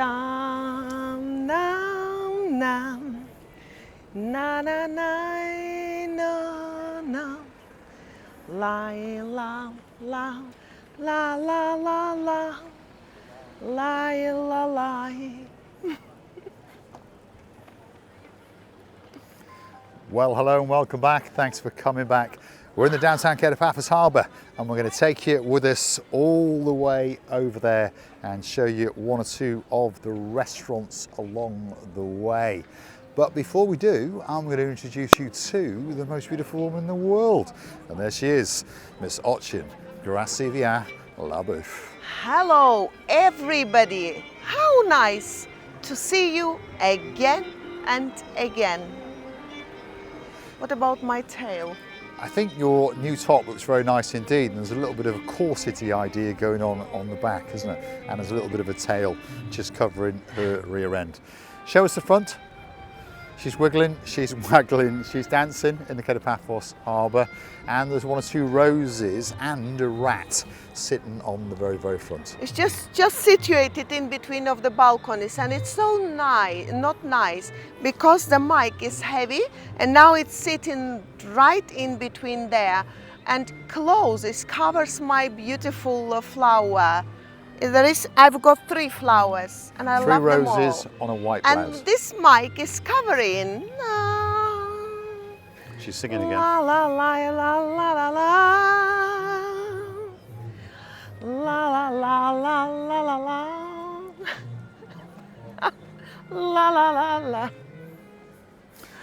Dum, dum, dum. Na na na no no. La la la la la la la la la la. Well, hello and welcome back. Thanks for coming back. We're in the downtown Cape Paphos Harbour and we're going to take you with us all the way over there and show you one or two of the restaurants along the way. But before we do, I'm going to introduce you to the most beautiful woman in the world. And there she is, Miss Ochin Gracivia Labouf. Hello everybody. How nice to see you again and again. What about my tail? I think your new top looks very nice indeed, and there's a little bit of a corsety idea going on the back, isn't it? And there's a little bit of a tail just covering her rear end. Show us the front. She's wiggling, she's waggling, she's dancing in the Cape Paphos Harbour, and there's one or two roses and a rat sitting on the very, very front. It's just situated in between of the balconies, and it's so nice, not nice, because the mic is heavy and now it's sitting right in between there, and close, it covers my beautiful flower. I've got 3 flowers and I love them all. 3 roses on a white blouse. And this mic is covering. She's singing again. La la la la la la la la la la la la la la la la la.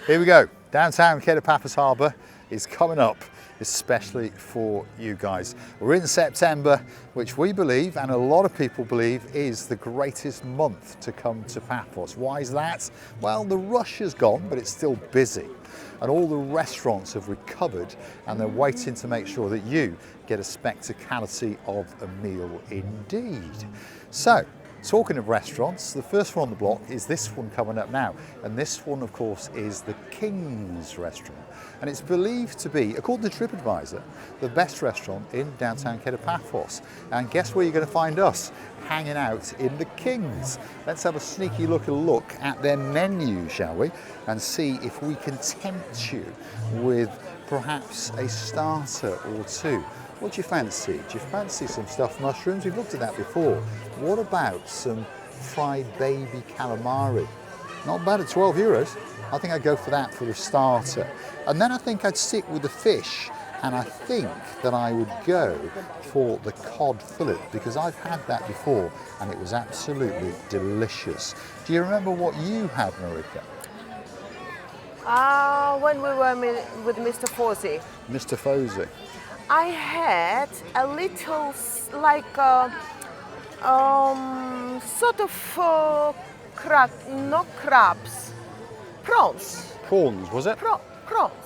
Here we go. Downtown Cape Paphos Harbour is coming up, especially for you guys. We're in September, which we believe, and a lot of people believe, is the greatest month to come to Paphos. Why is that? Well, the rush is gone, but it's still busy. And all the restaurants have recovered and they're waiting to make sure that you get a spectacality of a meal indeed. So, talking of restaurants, the first one on the block is this one coming up now. And this one, of course, is the King's Restaurant. And it's believed to be, according to TripAdvisor, the best restaurant in downtown Cape Paphos. And guess where you're going to find us? Hanging out in the King's. Let's have a sneaky look at their menu, shall we? And see if we can tempt you with perhaps a starter or two. What do you fancy? Do you fancy some stuffed mushrooms? We've looked at that before. What about some fried baby calamari? Not bad at 12 euros. I think I'd go for that for the starter. And then I think I'd stick with the fish, and I think that I would go for the cod fillet because I've had that before and it was absolutely delicious. Do you remember what you had, Marika? When we were with Mr. Fozzi. Mr. Fozzi. I had a little, like, sort of not crabs, prawns. Prawns, was it? Prawns.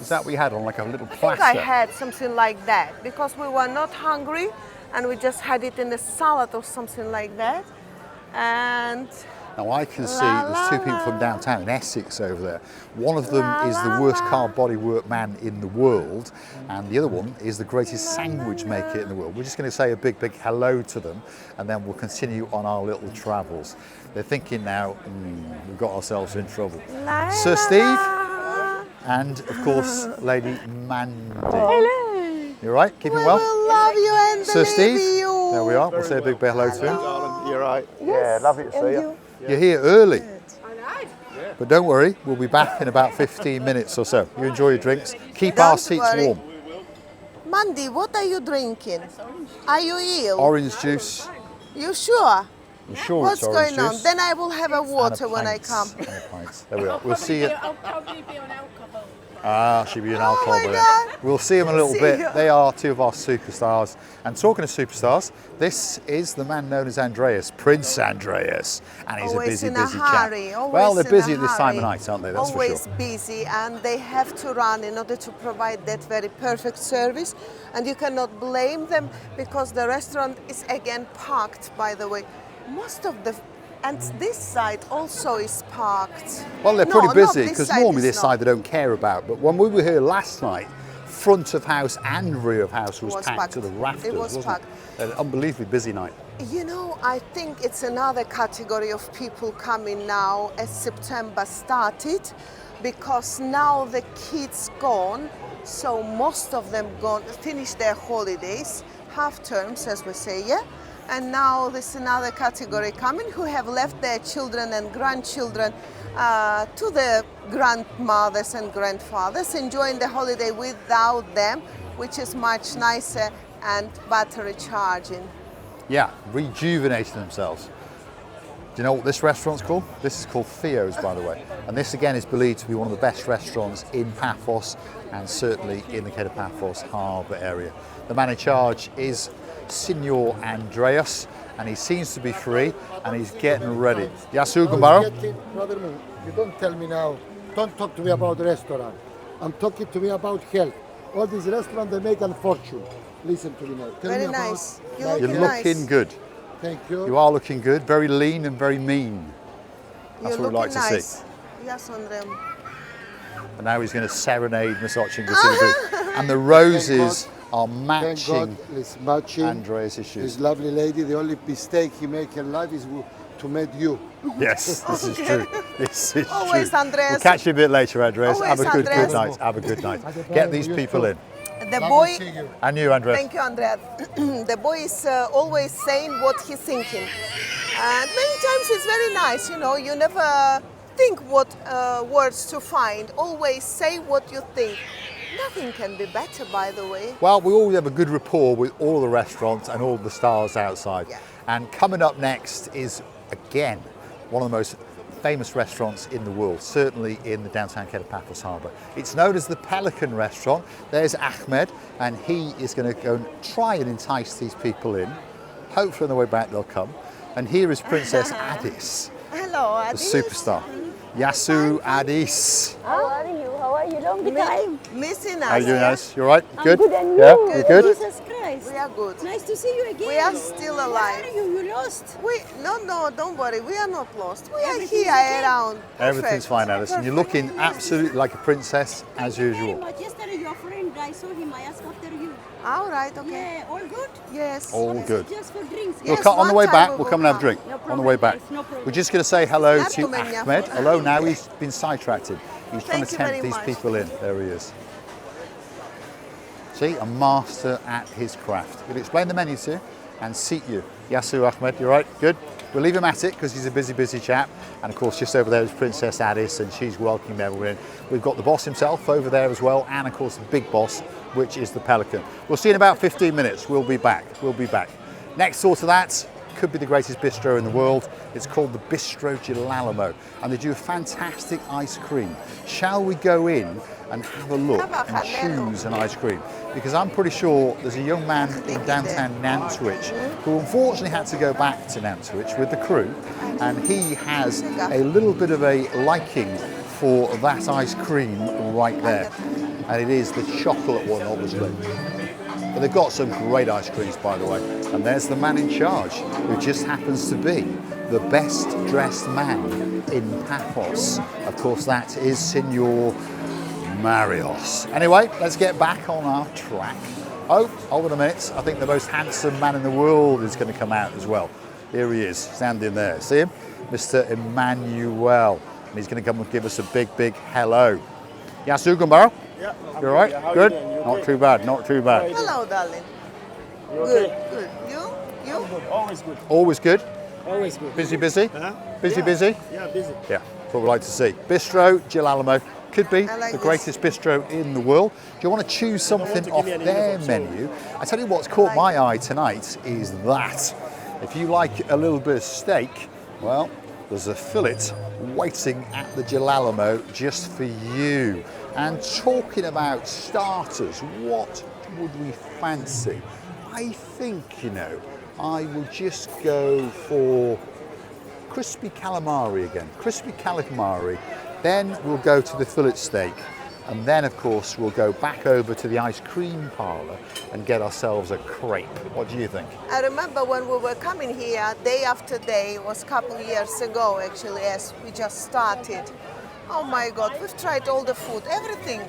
Is that what you had on like a little I platter? think I had something like that because we were not hungry and we just had it in a salad or something like that. And now I can see there's 2 people from downtown in Essex over there. One of them is the worst car bodywork man in the world, and the other one is the greatest sandwich maker in the world. We're just going to say a big hello to them, and then we'll continue on our little travels. They're thinking now, we've got ourselves in trouble. Sir Steve, and of course, Lady Mandy. hello. You all right? Keeping well? We love you and Sir Steve, you. there we are. We'll say a big hello to him. Darling, you're right. Yeah, lovely to see you. You. You're here early. But don't worry, we'll be back in about 15 minutes or so. You enjoy your drinks. Keep our seats warm. Mandy, what are you drinking? Are you ill? Orange juice. You sure? I'm sure What's it's orange going on? juice. Then I will have a And a water when I pint. come. And a pint. There we are. We'll see you. I'll probably be on alcohol. Ah, she'll be an alcohol my with God. her. We'll see them in a little See bit. you. They are 2 of our superstars. And talking of superstars, this is the man known as Andreas, Prince Andreas. And he's Always a in busy a chap. hurry. Always Well, they're in busy a at this time of hurry. night, aren't they? That's Always for sure. busy, and they have to run in order to provide that very perfect service. And you cannot blame them because the restaurant is again parked, by the way. Most of the And this side also is parked. Well, they're No, pretty not busy this because side normally is this not. side they don't care about. But when we were here last night, front of house and rear of house was packed to the rafters, It was wasn't packed. it? An unbelievably busy night. You know, I think it's another category of people coming now as September started, because now the kids gone, so most of them gone, finished their holidays, half terms as we say, yeah? And now there's another category coming who have left their children and grandchildren to the grandmothers and grandfathers, enjoying the holiday without them, which is much nicer and battery charging. Yeah, rejuvenating themselves. Do you know what this restaurant's called? This is called Theo's, by the way. And this again is believed to be one of the best restaurants in Paphos and certainly in the Quai de Paphos harbour area. The man in charge is Signor Andreas, and he seems to be free and he's getting ready. Yasu Gambaro? Brother, you don't tell me now. Don't talk to me about the restaurant. I'm talking to me about health. All these restaurants, they make a fortune. Listen to me now. Tell Very me about nice. You my look You're health. nice. looking good. Thank you. You are looking good, very lean and very mean. That's You're what we like to looking see. nice. Yes, Andrea. And now he's going to serenade Masochin Gasibu. And the roses are Thank matching God it's matching. Andreas' This shoes. lovely lady, the only mistake he make in life is to meet you. Yes, this is true. This is Always, true. Andreas. We'll catch you a bit later, Andreas. Always, Have a good Andreas. night. Have a good night. Get these people in. The Lovely boy, seeing you. And you, Andreas. thank you, Andrea. The boy is always saying what he's thinking. And many times it's very nice, you know, you never think what words to find. Always say what you think. Nothing can be better, by the way. Well, we always have a good rapport with all the restaurants and all the stars outside. Yeah. And coming up next is, again, one of the most famous restaurants in the world, certainly in the downtown Quai de Paphos harbour. It's known as the Pelican Restaurant. There's Ahmed, and he is going to go and try and entice these people in. Hopefully on the way back they'll come. And here is Princess Addis, Hello, the Addis. superstar. Yasu Addis. How are you? How are you? Long time. Missing us. How are you doing, yeah? Addis? You all right? I'm Good? good and Yeah? you? You good? Jesus Christ. We are good. Nice to see you again. We are still alive. Where are you? You lost. No, don't worry. We are not lost. We are Everything's here okay? around. Everything's Perfect. fine, Addis. And you're looking absolutely like a princess as Very usual. much. Yesterday your friend, I saw him. I asked after you. All right, okay. Yeah, all good? Yes. All What is good. it? Just for drinks. Yes, We'll on the one way time back, we we'll will come and have a come. drink. No On the problem, way back. guys, no problem. We're just going to say hello Not to too many, Ahmed. yeah. Hello, now he's been sidetracked. He's trying Thank to you tempt very these much. people in. There he is. See, a master at his craft. He'll explain the menu to you and seat you. Yasu Ahmed, you all right? Good? We'll leave him at it because he's a busy chap. And of course, just over there is Princess Addis, and she's welcoming everyone in. We've got the boss himself over there as well, and of course the big boss, which is the Pelican. We'll see in about 15 minutes. We'll be back. We'll be back. Next door to that could be the greatest bistro in the world. It's called the Bistro Gilalamo, and they do a fantastic ice cream. Shall we go in and have a look and choose an ice cream? Because I'm pretty sure there's a young man in downtown Nantwich who unfortunately had to go back to Nantwich with the crew, and he has a little bit of a liking for that ice cream right there. And it is the chocolate one, obviously. But they've got some great ice creams, by the way. And there's the man in charge, who just happens to be the best dressed man in Paphos. Of course, that is Signor Marios. Anyway, let's get back on our track. Oh, hold on a minute. I think the most handsome man in the world is going to come out as well. Here he is, standing there. See him? Mr. Emmanuel. And he's going to come and give us a big hello. Yasu Gambaro? Yeah. You all right? How Good? you doing? You Not okay? too bad, not too bad. Hello, darling. You Good, okay? good. You? Good. Always good. Always good? Always good. Busy? Huh? Busy, Yeah. busy? Yeah, busy. Yeah, that's what we like to see. Bistro Gilalamo could be I like the this. greatest bistro in the world. Do you want to choose something to give off me an their uniform, so- menu? I tell you what's caught my eye tonight is that. If you like a little bit of steak, well, there's a fillet waiting at the Gilalamo just for you. And talking about starters, what would we fancy? I think, I will just go for crispy calamari again. Crispy calamari. Then we'll go to the fillet steak. And then, of course, we'll go back over to the ice cream parlour and get ourselves a crepe. What do you think? I remember when we were coming here day after day, it was a couple of years ago actually, as we just started. Oh my God, we've tried all the food, everything.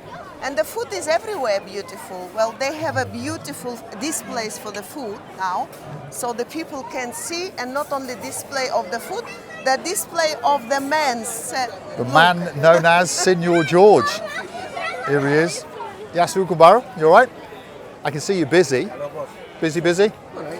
And the food is everywhere beautiful. Well, they have a beautiful displays for the food now, so the people can see, and not only display of the food, the display of the men's. The man known as Signor George. Here he is. Yasu Kubaro, you all right? I can see you're busy. Busy?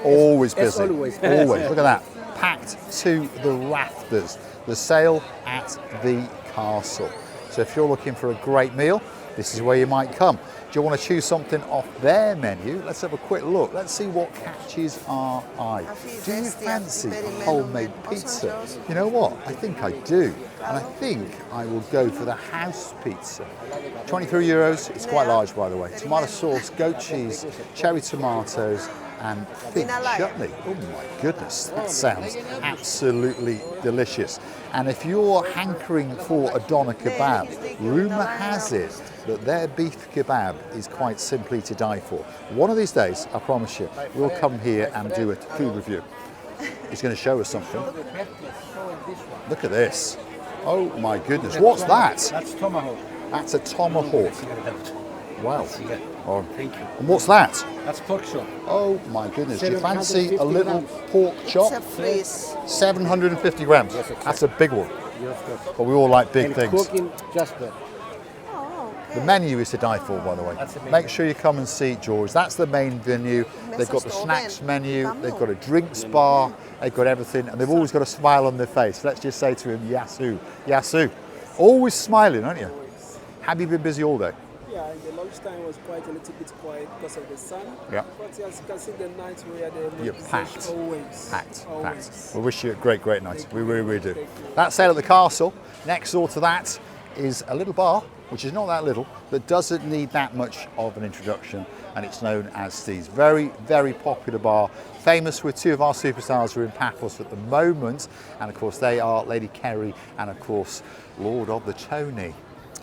Always busy. Always. Always. Look at that. Packed to the rafters. The sale at the castle. So if you're looking for a great meal, this is where you might come. Do you want to choose something off their menu? Let's have a quick look. Let's see what catches our eye. Do you fancy homemade pizza? You know what? I think I do. And I think I will go for the house pizza. 23 euros. It's quite large, by the way. Tomato sauce, goat cheese, cherry tomatoes, and thick chutney. Oh my goodness, that sounds absolutely delicious. And if you're hankering for a doner kebab, rumour has it that their beef kebab is quite simply to die for. One of these days, I promise you, we'll come here and do a food review. He's going to show us something. Look at this. Oh my goodness, what's that? That's tomahawk. That's a tomahawk. Wow. Oh. Thank you. And what's that? That's pork chop. Oh my goodness, do you fancy a little pork chop? It's a freeze. 750 grams. That's a big one. Yes, of course. But we all like big And things. cooking just that. Oh, okay. The menu is to die for, by the way. That's the menu. Make sure you come and see George. That's the main venue. They've got the snacks menu, they've got a drinks bar, they've got everything, and they've always got a smile on their face. Let's just say to him, Yasu, Yasu. Always smiling, aren't you? Have you been busy all day? Yeah, the lunchtime was quite a little bit quiet because of the sun. Yeah. But as you can see, the nights we had the You're packed. Always. Packed. Always. We wish you a great night. We really do. That sale at the castle. Next door to that is a little bar, which is not that little, but doesn't need that much of an introduction, and it's known as Steve's. Very, very popular bar, famous with two of our superstars who are in Paphos at the moment, and of course they are Lady Kerry and of course Lord of the Tony.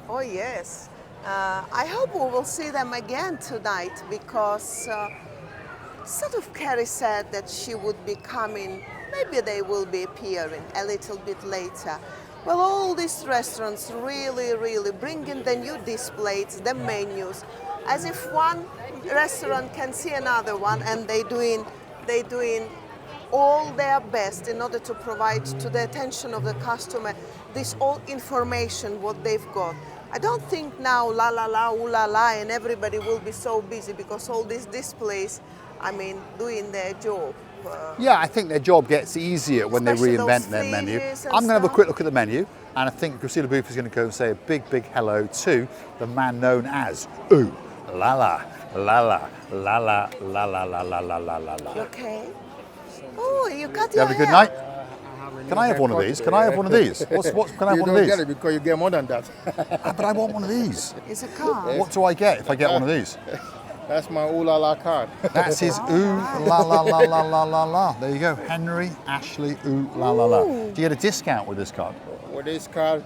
Oh yes. I hope we will see them again tonight because sort of Carrie said that she would be coming, maybe they will be appearing a little bit later. Well, all these restaurants really bring in the new displays, the menus, as if one restaurant can see another one, and they doing all their best in order to provide to the attention of the customer this all information what they've got. I don't think now la la la, ooh la la, and everybody will be so busy because all these displays, I mean, doing their job. Yeah, I think their job gets easier when they Especially reinvent those their menu. freebies and I'm going to have a stuff. quick look at the menu, and I think Priscilla Booth is going to go and say a big hello to the man known as Ooh La La La La La La La La La La La La La La. Okay. Oh, you cut You your have a good hair. night? Can I have one of these? Can I have one of these? Can I have You one of don't these? get it because you get more than that. Ah, but I want one of these. It's a car. What do I get if I get one of these? That's my ooh la la card. That's his Ooh La La La La La La La. There you go, Henry Ashley Ooh La La La. Do you get a discount with this card? With this card,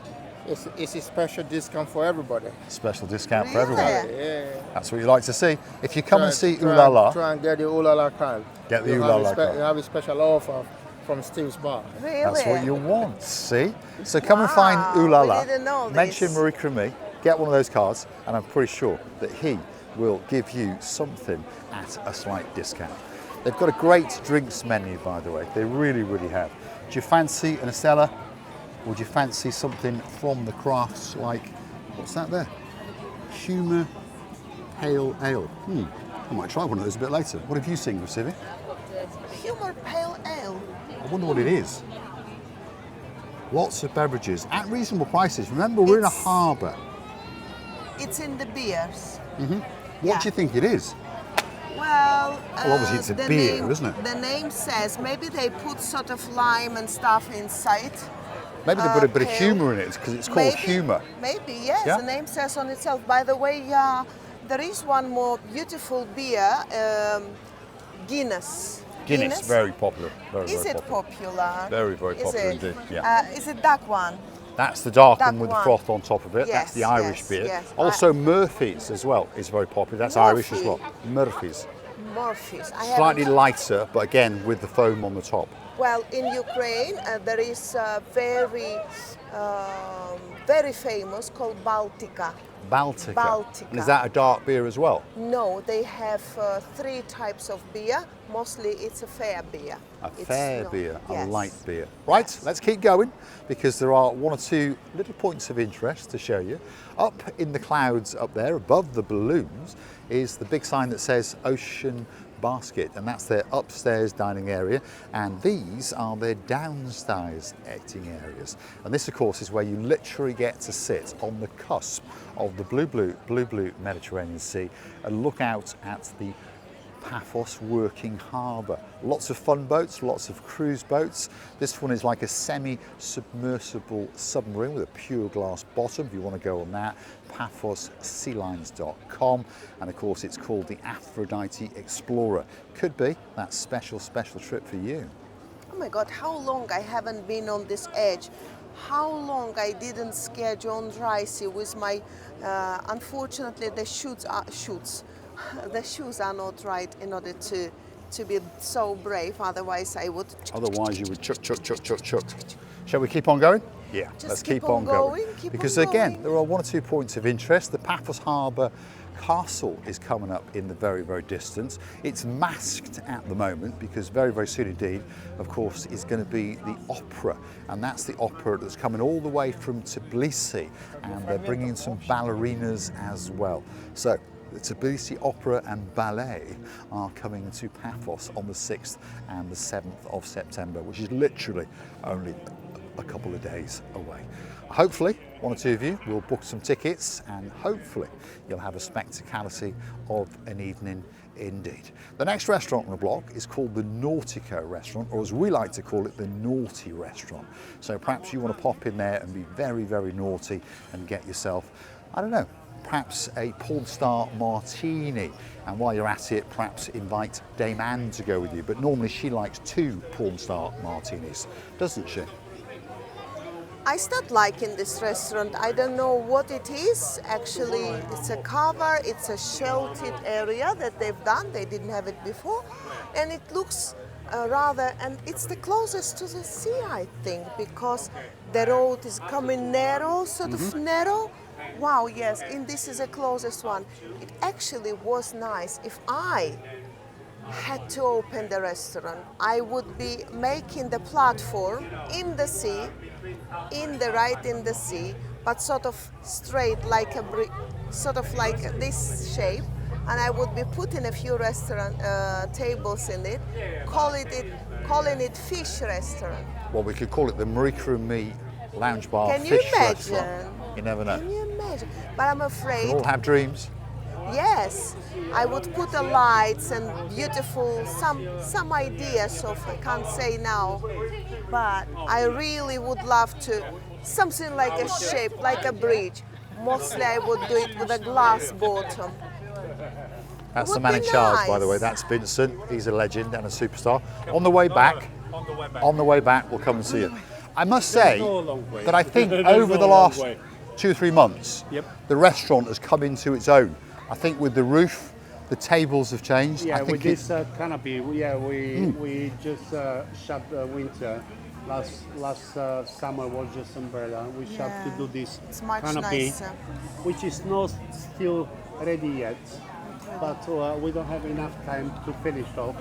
it's a special discount for everybody. Special discount for Really? everyone. Yeah. That's what you like to see. If you come and see Ooh La La, Try and get the ooh la la card. Get the You ooh have la a la card. You have a special offer from Steve's Bar. Really? that's what you want, see? So come and find Ooh La we La, didn't know mention this. Marie Cremy, get one of those cards, and I'm pretty sure that he will give you something at a slight discount. They've got a great drinks menu, by the way. They really have. Do you fancy an Estella? Or do you fancy something from the crafts like, what's that there? Humour Pale Ale. I might try one of those a bit later. What have you seen, Recivi? Humor Pale Ale. I wonder what it is. Lots of beverages at reasonable prices. Remember, we're in a It's- harbour. It's in the beers. What do you think it is? Well, obviously it's a the beer, name, isn't it? The name says maybe they put sort of lime and stuff inside. Maybe they put a bit of pale. humour in it because it's called humour. Maybe, yes. Yeah? The name says on itself. By the way, there is one more beautiful beer, Guinness. Guinness, very popular. Very, Is very it popular. popular? Very, very Is popular it? indeed, yeah. Is it that one? That's the dark That one with the one. froth on top of it. That's the Yes, Irish yes, beer. yes. Also, Murphy's as well is very popular. That's Irish as well. Murphy. Murphy's. Murphy's. Slightly lighter, but again with the foam on the top. Well, in Ukraine, there is very famous called Baltica. Baltica. Baltica. And is that a dark beer as well? No, they have 3 types of beer. Mostly it's a fair beer. A It's fair not- beer, a yes. light beer. Right, let's keep going because there are 1 or 2 little points of interest to show you. Up in the clouds up there, above the balloons, is the big sign that says Ocean Basket, and that's their upstairs dining area, and these are their downstairs eating areas. And this, of course, is where you literally get to sit on the cusp of the blue Mediterranean Sea and look out at the Paphos working harbour. Lots of fun boats, lots of cruise boats. This one is like a semi-submersible submarine with a pure glass bottom. If you want to go on that, paphossealines.com. And of course it's called the Aphrodite Explorer. Could be that special trip for you. Oh my God, how long I haven't been on this edge. How long I didn't scare John Drycy with my, unfortunately the the shoes are not right in order to be so brave, otherwise I would. Otherwise you would chuck. Shall we keep on going? Yeah, Just let's keep keep on on going. going, keep Because on again, going. there are 1 or 2 points of interest. The Paphos Harbour Castle is coming up in the very distance. It's masked at the moment because very soon indeed, of course, is going to be the opera. And that's the opera that's coming all the way from Tbilisi. And they're bringing in some ballerinas as well. So the Tbilisi Opera and Ballet are coming to Paphos on the 6th and the 7th of September, which is literally only a couple of days away. Hopefully, 1 or 2 of you will book some tickets and hopefully you'll have a spectacality of an evening indeed. The next restaurant on the block is called the Nautico restaurant, or as we like to call it, the Naughty restaurant. So perhaps you want to pop in there and be very naughty and get yourself, I don't know, perhaps a porn star martini, and while you're at it, perhaps invite Dame Anne to go with you, but normally she likes 2 porn star martinis, doesn't she? I start liking this restaurant. I don't know what it is. Actually, it's a cover, it's a sheltered area that they've done. They didn't have it before. And it looks and it's the closest to the sea, I think, because the road is coming narrow, sort of narrow. Wow, yes, and this is the closest one. It actually was nice. If I had to open the restaurant, I would be making the platform in the sea, in the sea, but sort of straight, like sort of like this shape, and I would be putting a few restaurant tables in it, calling it fish restaurant. Well, we could call it the Marika and Me Lounge Bar Can you Fish Restaurant. imagine? You never know. Can you imagine? But I'm afraid. We all have dreams. Yes, I would put the lights and beautiful, some ideas of, I can't say now, but I really would love to, something like a shape, like a bridge. Mostly I would do it with a glass bottom. That's the Would man be in charge, by the way. nice. That's Vincent. He's a legend and a superstar. On the way back, we'll come and see you. I must say no long way. that I think There's over no the long last way. 2 or 3 months, Yep. the restaurant has come into its own. I think with the roof, the tables have changed. Yeah, I think with this canopy, we just shot the winter. Last summer was just umbrella. We shot to do this It's much canopy, nicer. which is not still ready yet, but we don't have enough time to finish off.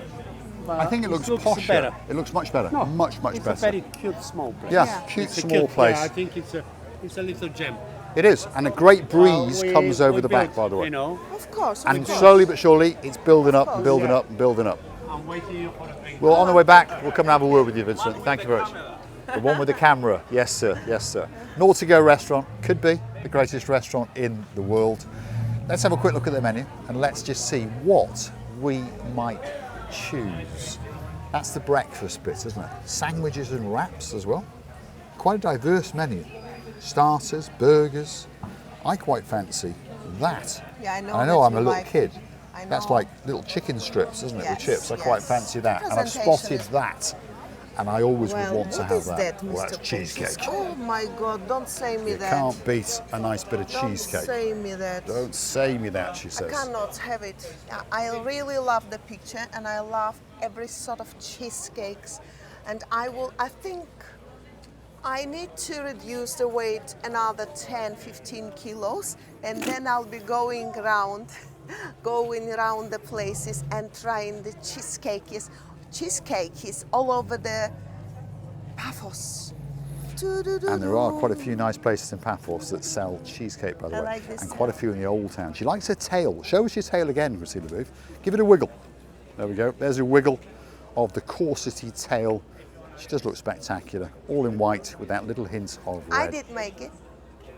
But I think it looks posher. better. It looks much better. No, much it's better. a very cute small place. Yeah, Yeah. cute It's a small cute, place. Yeah, I think it's a little gem. It is, and a great breeze comes over the back, built, by the way. You know, Of course. And of course. slowly but surely, it's building up, course. and building Yeah. up, and building up. I'm waiting you for a drink. Well, on the way back, we'll come and have a word with you, Vincent. Thank you very much. The one with the camera. Yes, sir. Yes, sir. Nautico restaurant could be the greatest restaurant in the world. Let's have a quick look at the menu and let's just see what we might choose. That's the breakfast bit, isn't it? Sandwiches and wraps as well. Quite a diverse menu. Starters, burgers. I quite fancy that. Yeah, I know And I know that I'm a you little like kid. it. I That's know. like little chicken strips, isn't it, with Yes, chips? I quite yes. fancy that. And I've Presentation spotted is- that. And I always Well, would want to what have is that. that, Well, Mr. that's cheesecake. Princess? Oh my God, don't say me You that. can't beat a nice bit of Don't cheesecake. say me that. Don't say me that, she I says. cannot have it. I really love the picture and I love every sort of cheesecakes. And I think I need to reduce the weight another 10-15 kilos, and then I'll be going around the places and trying the cheesecakes all over the Paphos. And there are quite a few nice places in Paphos that sell cheesecake, by the I way, like this and quite a few in the old town. She likes her tail. Show us your tail again, Gracila Booth. Give it a wiggle. There we go. There's a wiggle of the corsety tail. She does look spectacular, all in white with that little hint of red. I did make it.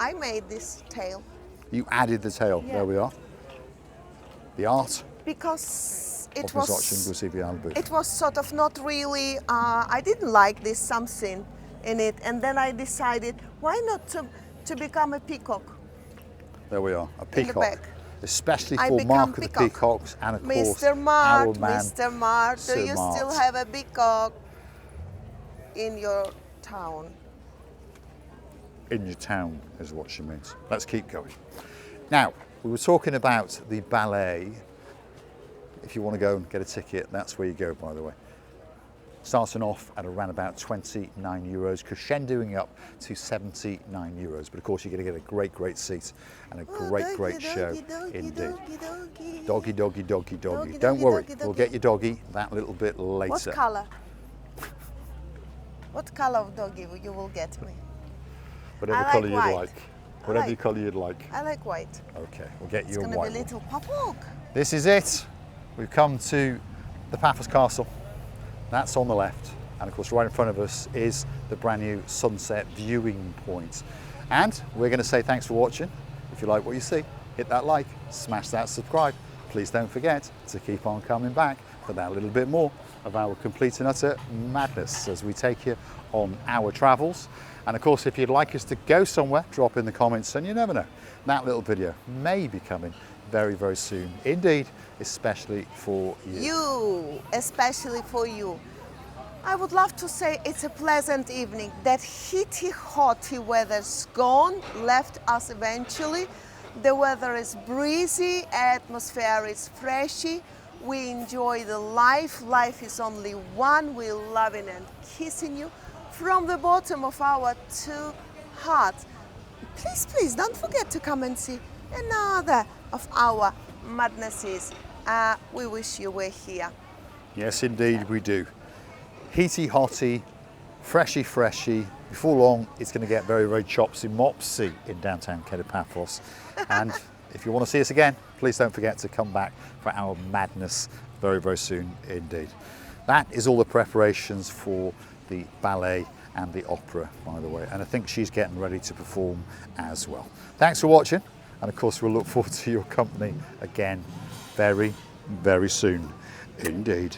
I made this tail. You added the tail. Yeah. There we are. The art Because of it Ms. Oching was, Gracila Booth. it was sort of not really, I didn't like this something in it, and then I decided, why not to become a peacock? There we are, a In the peacock. back. Especially I for become Mark of the peacock. Peacocks and of course Mr. Mart, our man Mr. Mart, do Sir you still Mart. have a peacock in your town? in your town is what she means. Let's keep going. Now, we were talking about the ballet. If you want to go and get a ticket, that's where you go, by the way. Starting off at around about 29 euros, crescendoing up to 79 euros. But of course, you're going to get a great seat and a great show indeed. Doggy, doggy, doggy, doggy. Don't worry, we'll get your doggy that little bit later. What color? What color of doggy you will get me? Whatever I like colour you'd white. like. Whatever like- colour you'd like. I like white. Okay, we'll get It's you a going to white be a one. little pop-walk. This is it. We've come to the Paphos Castle. That's on the left. And of course, right in front of us is the brand new sunset viewing point. And we're going to say thanks for watching. If you like what you see, hit that like, smash that subscribe. Please don't forget to keep on coming back for that little bit more of our complete and utter madness as we take you on our travels. And of course, if you'd like us to go somewhere, drop in the comments, and you never know, that little video may be coming very soon. Indeed, especially for you. Especially for you. I would love to say it's a pleasant evening. That heaty, hotty weather's gone, left us eventually. The weather is breezy, atmosphere is freshy. We enjoy the life. Life is only one. We're loving and kissing you from the bottom of our two hearts. Please, don't forget to come and see another of our madnesses. We wish you were here. Yes, indeed we do. Heaty, hotty, freshy. Before long, it's going to get very chopsy mopsy in downtown Paphos. And if you want to see us again, please don't forget to come back for our madness very soon indeed. That is all the preparations for the ballet and the opera, by the way. And I think she's getting ready to perform as well. Thanks for watching. And of course, we'll look forward to your company again very soon indeed.